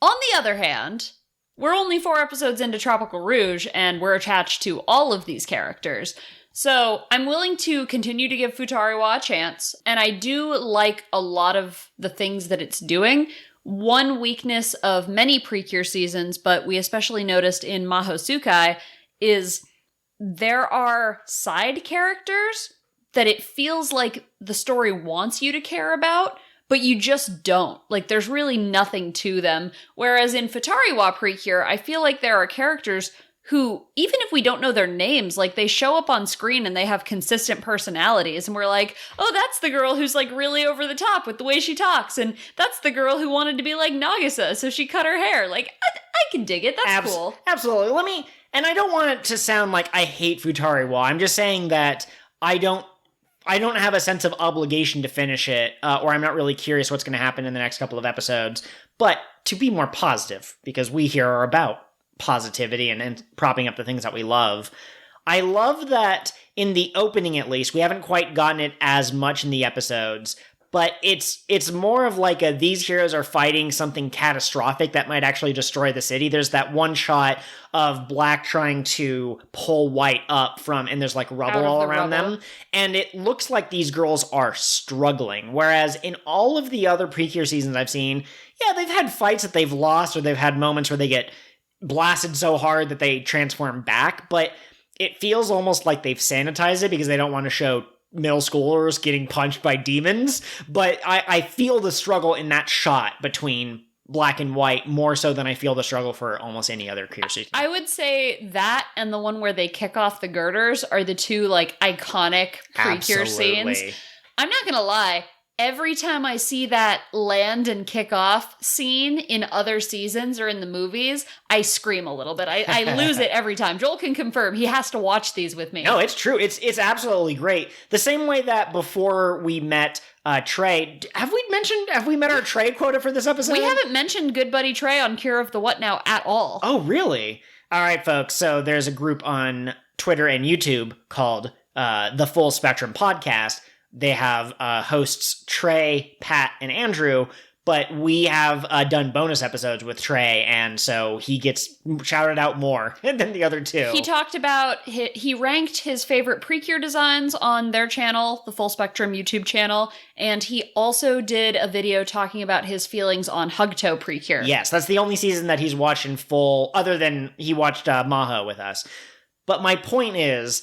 On the other hand, we're only 4 episodes into Tropical Rouge, and we're attached to all of these characters. So I'm willing to continue to give Futari Wa a chance, and I do like a lot of the things that it's doing. One weakness of many PreCure seasons, but we especially noticed in Mahosukai, is there are side characters that it feels like the story wants you to care about, but you just don't. Like, there's really nothing to them. Whereas in Futari Wa PreCure, I feel like there are characters who, even if we don't know their names, like, they show up on screen and they have consistent personalities, and we're like, oh, that's the girl who's, like, really over the top with the way she talks, and that's the girl who wanted to be like Nagisa, so she cut her hair. Like, I can dig it. That's cool. Absolutely. And I don't want it to sound like I hate Futari Wa. I'm just saying that I don't have a sense of obligation to finish it, or I'm not really curious what's going to happen in the next couple of episodes. But to be more positive, because we here are about positivity and propping up the things that we love, I love that in the opening, at least, we haven't quite gotten it as much in the episodes, but it's more of like these heroes are fighting something catastrophic that might actually destroy the city. There's that one shot of Black trying to pull White up from, and there's like rubble all around them. And it looks like these girls are struggling. Whereas in all of the other PreCure seasons I've seen, yeah, they've had fights that they've lost, or they've had moments where they get blasted so hard that they transform back. But it feels almost like they've sanitized it because they don't want to show middle schoolers getting punched by demons, but I feel the struggle in that shot between Black and White more so than I feel the struggle for almost any other Cure season. I would say that and the one where they kick off the girders are the two like iconic PreCure scenes. I'm not gonna lie, every time I see that land and kick off scene in other seasons or in the movies, I scream a little bit. I lose it every time. Joel can confirm. He has to watch these with me. No, it's true. It's absolutely great. The same way that before we met Trey, have we met our Trey quota for this episode? We haven't mentioned Good Buddy Trey on Cure of the What Now at all. Oh, really? All right, folks. So there's a group on Twitter and YouTube called The Full Spectrum Podcast. They have hosts Trey, Pat, and Andrew, but we have done bonus episodes with Trey, and so he gets shouted out more than the other two. He talked about, he ranked his favorite PreCure designs on their channel, the Full Spectrum YouTube channel, and he also did a video talking about his feelings on Hugto PreCure. Yes, that's the only season that he's watched in full, other than he watched Maho with us. But my point is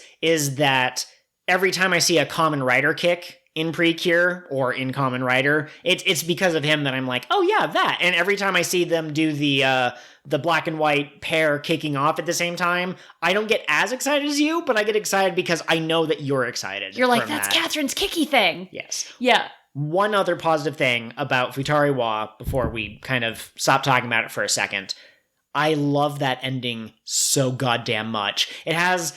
that every time I see a Common Rider kick in PreCure or in Common Rider, it's because of him that I'm like, oh yeah, that. And every time I see them do the Black and White pair kicking off at the same time, I don't get as excited as you, but I get excited because I know that you're excited. You're like, that's Catherine's kicky thing. Yes. Yeah. One other positive thing about Futari Wa, before we kind of stop talking about it for a second, I love that ending so goddamn much. It has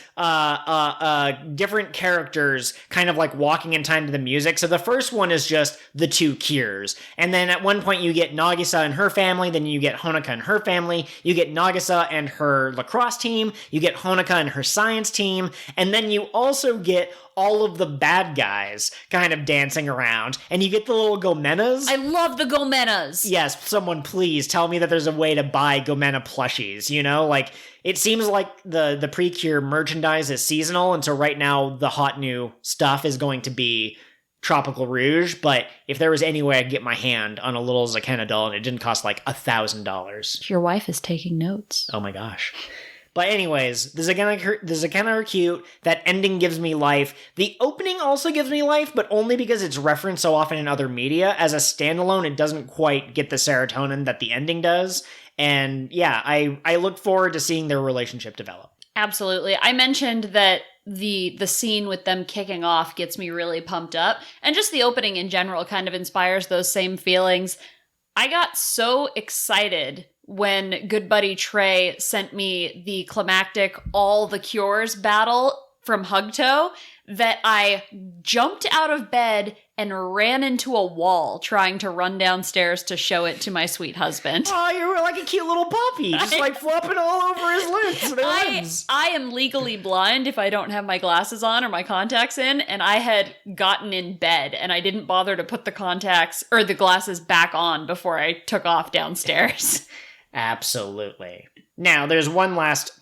different characters kind of like walking in time to the music. So the first one is just the two Cures. And then at one point you get Nagisa and her family, then you get Honoka and her family, you get Nagisa and her lacrosse team, you get Honoka and her science team, and then you also get all of the bad guys kind of dancing around, and you get the little Gomenas. I love the Gomenas. Yes, someone please tell me that there's a way to buy Gomena plushies, you know? Like, it seems like the PreCure merchandise is seasonal, and so right now the hot new stuff is going to be Tropical Rouge, but if there was any way I could get my hand on a little Zakena doll and it didn't cost like $1,000. Your wife is taking notes. Oh my gosh. But anyways, the Zakena are cute. That ending gives me life. The opening also gives me life, but only because it's referenced so often in other media. As a standalone, it doesn't quite get the serotonin that the ending does. And yeah, I look forward to seeing their relationship develop. Absolutely. I mentioned that the scene with them kicking off gets me really pumped up. And just the opening in general kind of inspires those same feelings. I got so excited when Good Buddy Trey sent me the climactic All the Cures battle from Hugto that I jumped out of bed and ran into a wall trying to run downstairs to show it to my sweet husband. Oh, you were like a cute little puppy, just like flopping all over his limbs. I am legally blind if I don't have my glasses on or my contacts in, and I had gotten in bed and I didn't bother to put the contacts or the glasses back on before I took off downstairs. Absolutely. Now, there's one last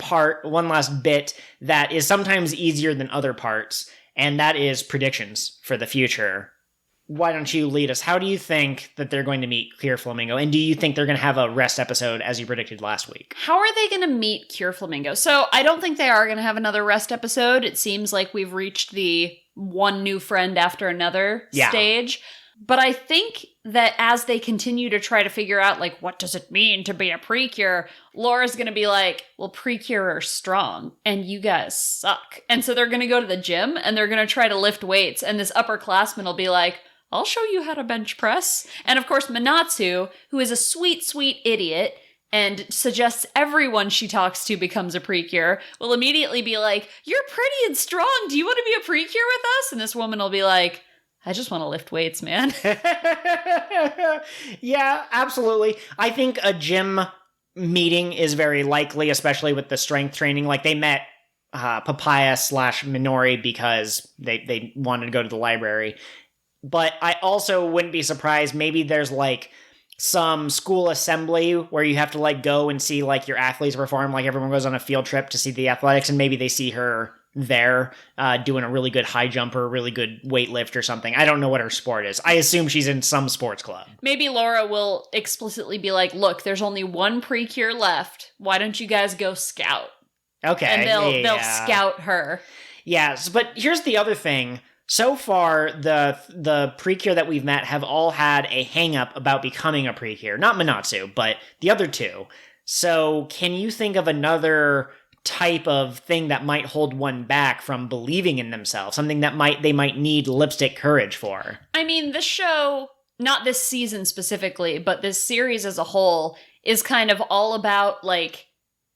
bit that is sometimes easier than other parts, and that is predictions for the future. Why don't you lead us? How do you think that they're going to meet Cure Flamingo, and do you think they're going to have a rest episode as you predicted last week? How are they going to meet Cure Flamingo? So I don't think they are going to have another rest episode. It seems like we've reached the one new friend after another stage. But I think that as they continue to try to figure out, like, what does it mean to be a PreCure, Laura's going to be like, well, PreCure are strong, and you guys suck. And so they're going to go to the gym, and they're going to try to lift weights, and this upperclassman will be like, I'll show you how to bench press. And of course, Manatsu, who is a sweet, sweet idiot, and suggests everyone she talks to becomes a PreCure, will immediately be like, you're pretty and strong, do you want to be a PreCure with us? And this woman will be like, I just want to lift weights, man. Yeah, absolutely. I think a gym meeting is very likely, especially with the strength training. Like, they met Papaya / Minori because they wanted to go to the library. But I also wouldn't be surprised. Maybe there's like some school assembly where you have to like go and see like your athletes perform. Like everyone goes on a field trip to see the athletics, and maybe they see her there doing a really good high jumper, really good weightlift or something. I don't know what her sport is. I assume she's in some sports club. Maybe Laura will explicitly be like, look, there's only one PreCure left. Why don't you guys go scout? Okay. And they'll scout her. Yes, but here's the other thing. So far, the PreCure that we've met have all had a hang-up about becoming a PreCure. Not Minatsu, but the other two. So can you think of another type of thing that might hold one back from believing in themselves? Something that they might need lipstick courage for? I mean, this show, not this season specifically, but this series as a whole, is kind of all about, like,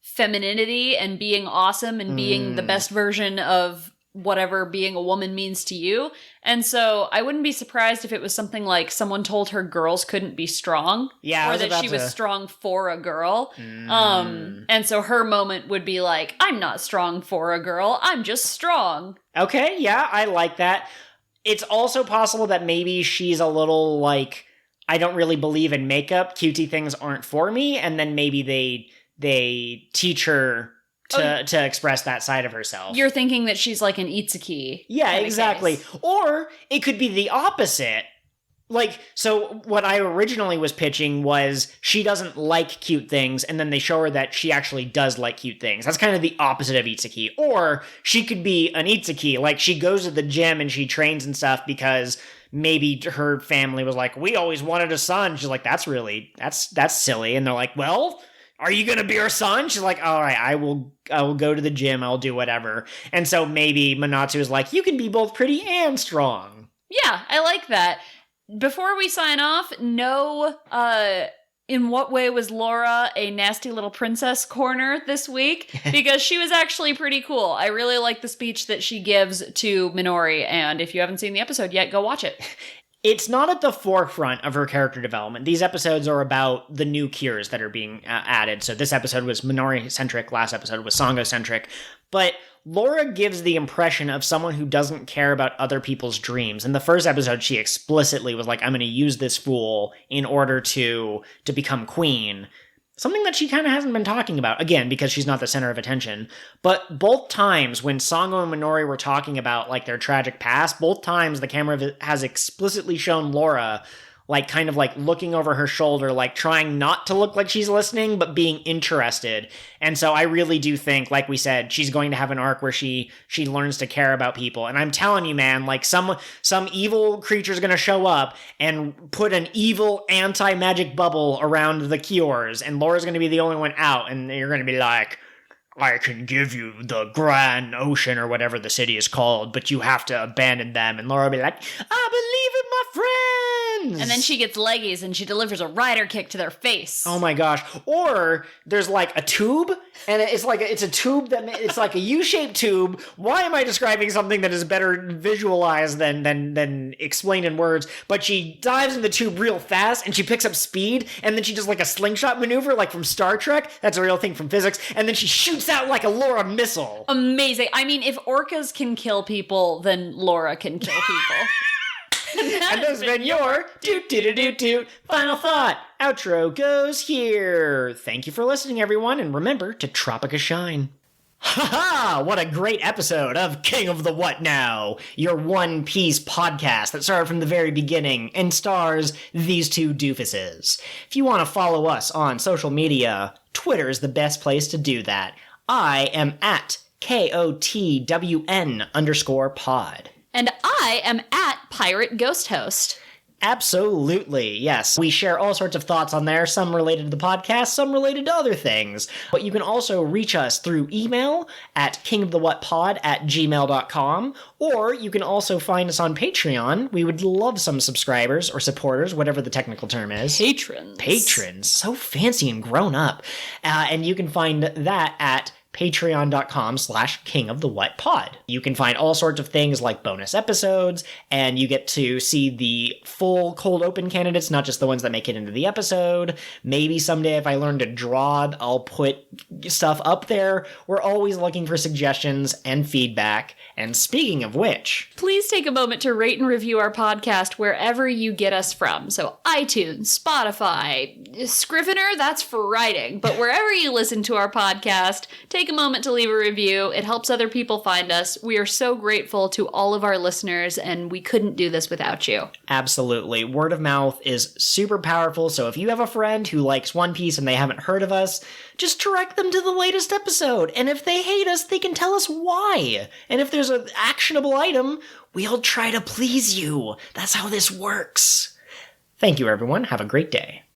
femininity and being awesome and being the best version of whatever being a woman means to you. And so I wouldn't be surprised if it was something like someone told her girls couldn't be strong. Yeah, or that she was strong for a girl. And so her moment would be like, I'm not strong for a girl, I'm just strong. Okay, yeah, I like that. It's also possible that maybe she's a little like, I don't really believe in makeup, cutesy things aren't for me, and then maybe they teach her to express that side of herself. You're thinking that she's like an Itsuki. Yeah, exactly. Or it could be the opposite. Like, so what I originally was pitching was she doesn't like cute things, and then they show her that she actually does like cute things. That's kind of the opposite of Itsuki. Or she could be an Itsuki, like she goes to the gym and she trains and stuff because maybe her family was like, we always wanted a son. She's like, that's silly. And they're like, well, are you going to be our son? She's like, all right, I will go to the gym. I'll do whatever. And so maybe Minatsu is like, you can be both pretty and strong. Yeah, I like that. Before we sign off, in what way was Laura a nasty little princess corner this week? Because she was actually pretty cool. I really like the speech that she gives to Minori, and if you haven't seen the episode yet, go watch it. It's not at the forefront of her character development. These episodes are about the new cures that are being added. So this episode was Minori-centric, last episode was Sango-centric. But Laura gives the impression of someone who doesn't care about other people's dreams. In the first episode, she explicitly was like, I'm going to use this fool in order to become queen. Something that she kind of hasn't been talking about, again, because she's not the center of attention. But both times when Sango and Minori were talking about, like, their tragic past, both times the camera has explicitly shown Laura, like, kind of, like, looking over her shoulder, like, trying not to look like she's listening, but being interested. And so I really do think, like we said, she's going to have an arc where she learns to care about people. And I'm telling you, man, like, some evil creature's gonna show up and put an evil anti-magic bubble around the cures, and Laura's gonna be the only one out, and you're gonna be like, I can give you the Grand Ocean or whatever the city is called, but you have to abandon them. And Laura will be like, I believe in my friends! And then she gets leggies and she delivers a rider kick to their face. Oh my gosh. Or there's like a tube, and it's a tube it's like a U-shaped tube. Why am I describing something that is better visualized than explained in words? But she dives in the tube real fast, and she picks up speed, and then she does like a slingshot maneuver, like from Star Trek. That's a real thing from physics. And then she shoots out like a Laura missile. Amazing. I mean, if orcas can kill people, then Laura can kill people. And this has been your doot final thought. Outro goes here. Thank you for listening, everyone, and remember to Tropica Shine. Ha-ha! What a great episode of King of the What Now, your One Piece podcast that started from the very beginning and stars these two doofuses. If you want to follow us on social media, Twitter is the best place to do that. I am at KOTWN_pod. And I am at Pirate Ghost Host. Absolutely, yes. We share all sorts of thoughts on there, some related to the podcast, some related to other things. But you can also reach us through email at kingofthewhatpod@gmail.com, or you can also find us on Patreon. We would love some subscribers or supporters, whatever the technical term is. Patrons. So fancy and grown up. And you can find that at patreon.com/kingofthewhatpod. You can find all sorts of things like bonus episodes, and you get to see the full cold open candidates, not just the ones that make it into the episode. Maybe someday if I learn to draw, I'll put stuff up there. We're always looking for suggestions and feedback. And speaking of which, please take a moment to rate and review our podcast wherever you get us from. So iTunes, Spotify, Scrivener, that's for writing. But wherever you listen to our podcast, take a moment to leave a review. It helps other people find us. We are so grateful to all of our listeners, and we couldn't do this without you. Absolutely. Word of mouth is super powerful, so if you have a friend who likes One Piece and they haven't heard of us, just direct them to the latest episode. And if they hate us, they can tell us why. And if there's an actionable item, we'll try to please you. That's how this works. Thank you, everyone. Have a great day.